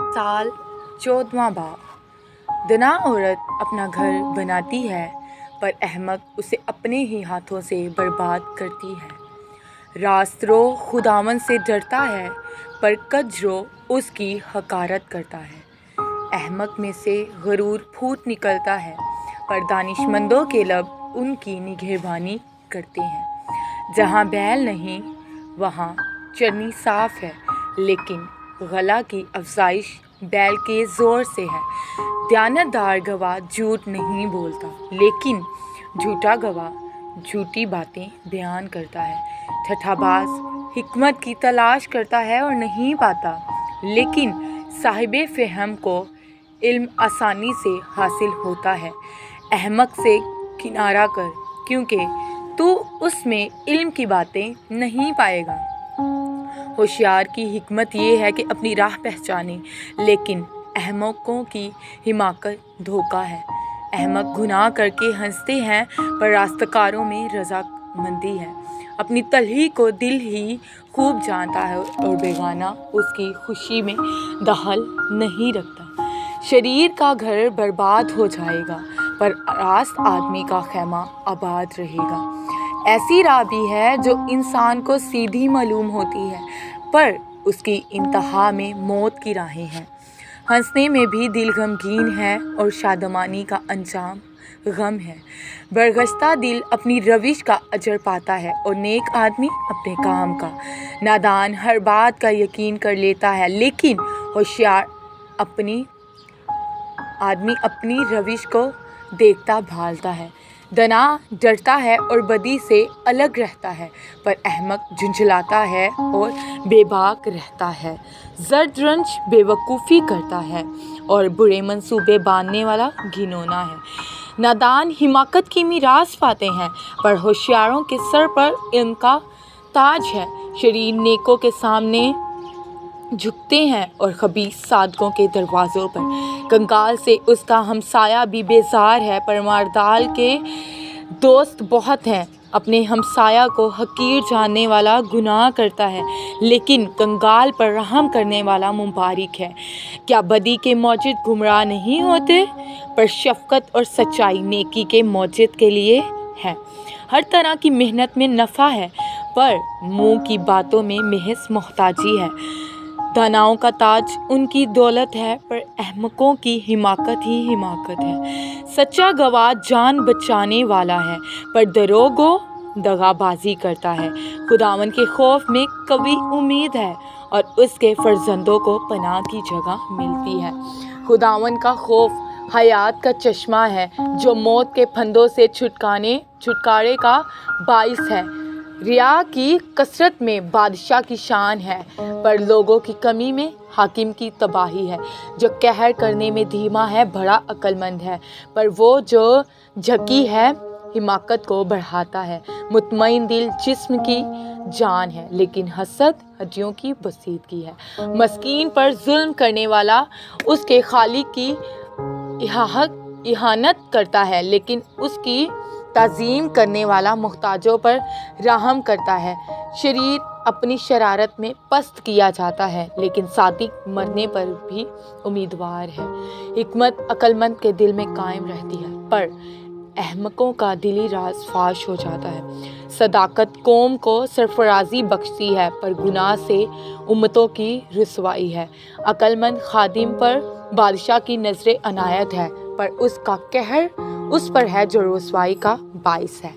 साल 14वां बाब। दना औरत अपना घर बनाती है पर अहमक उसे अपने ही हाथों से बर्बाद करती है। रास्तरो खुदावन से डरता है पर कजरो उसकी हकारत करता है। अहमक में से गरूर फूट निकलता है पर दानिशमंदों के लब उनकी निगहबानी करते हैं। जहाँ बैल नहीं वहाँ चरनी साफ है, लेकिन गला की अफजाइश बैल के ज़ोर से है। दयानतदार गवाह झूठ नहीं बोलता, लेकिन झूठा गवाह झूठी बातें बयान करता है। ठठाबाज हिकमत की तलाश करता है और नहीं पाता, लेकिन साहिबे फ़हम को इल्म आसानी से हासिल होता है। अहमक से किनारा कर, क्योंकि तू उसमें इल्म की बातें नहीं पाएगा। होशियार की हिकमत ये है कि अपनी राह पहचाने, लेकिन अहमकों की हिमाकत धोखा है। अहमक गुनाह करके हंसते हैं पर रास्तकारों में रजामंदी है। अपनी तलही को दिल ही खूब जानता है और बेगाना उसकी खुशी में दखल नहीं रखता। शरीर का घर बर्बाद हो जाएगा पर रास्त आदमी का खैमा आबाद रहेगा। ऐसी राह भी है जो इंसान को सीधी मालूम होती है, पर उसकी इंतहा में मौत की राहें हैं। हंसने में भी दिल गमगीन है और शादमानी का अंजाम गम है। बरगश्ता दिल अपनी रविश का अजर पाता है और नेक आदमी अपने काम का। नादान हर बात का यकीन कर लेता है, लेकिन होशियार आदमी अपनी रविश को देखता भालता है। दना डरता है और बदी से अलग रहता है, पर अहमक झुंझलाता है और बेबाक रहता है। जर्दरंज बेवकूफ़ी करता है और बुरे मंसूबे बांधने वाला घिनौना है। नादान हिमाकत की मीरास पाते हैं, पर होशियारों के सर पर इनका ताज है। शरीर नेकों के सामने झुकते हैं और खबीस सादकों के दरवाज़ों पर। कंगाल से उसका हमसाया भी बेजार है, पर मारदाल के दोस्त बहुत हैं। अपने हमसाया को हकीर जानने वाला गुनाह करता है, लेकिन कंगाल पर रहम करने वाला मुबारक है। क्या बदी के मौजिद गुमराह नहीं होते? पर शफ़क़त और सच्चाई नेकी के मौजिद के लिए है। हर तरह की मेहनत में नफ़ा है, पर मुँह की बातों में महज मोहताजी है। दानाओं का ताज उनकी दौलत है, पर अहमकों की हिमाकत ही हिमाकत है। सच्चा गवाह जान बचाने वाला है, पर दरोगो दगाबाजी करता है। खुदावन के खौफ में कभी उम्मीद है और उसके फर्जंदों को पनाह की जगह मिलती है। खुदावन का खौफ हयात का चश्मा है, जो मौत के फंदों से छुटकारे का बाइस है। रिया की कसरत में बादशाह की शान है, पर लोगों की कमी में हाकिम की तबाही है। जो कहर करने में धीमा है बड़ा अक्लमंद है, पर वो जो झकी है हिमाकत को बढ़ाता है। मुतमईन दिल जिस्म की जान है, लेकिन हसद हड्डियों की बसीदगी है। मस्कीन पर जुल्म करने वाला उसके खालिक की इहानत करता है, लेकिन उसकी ताज़ीम करने वाला मुहताजों पर रहम करता है। शरीर अपनी शरारत में पस्त किया जाता है, लेकिन सादिक मरने पर भी उम्मीदवार है। हिकमत अक्लमंद के दिल में कायम रहती है, पर अहमकों का दिली राज फाश हो जाता है। सदाकत कौम को सरफराजी बख्शती है, पर गुनाह से उम्मतों की रुसवाई है। अक्लमंद खादिम पर बादशाह की नजर अनायत है, पर उसका कहर उस पर है जो रुसवाई का बाइस है।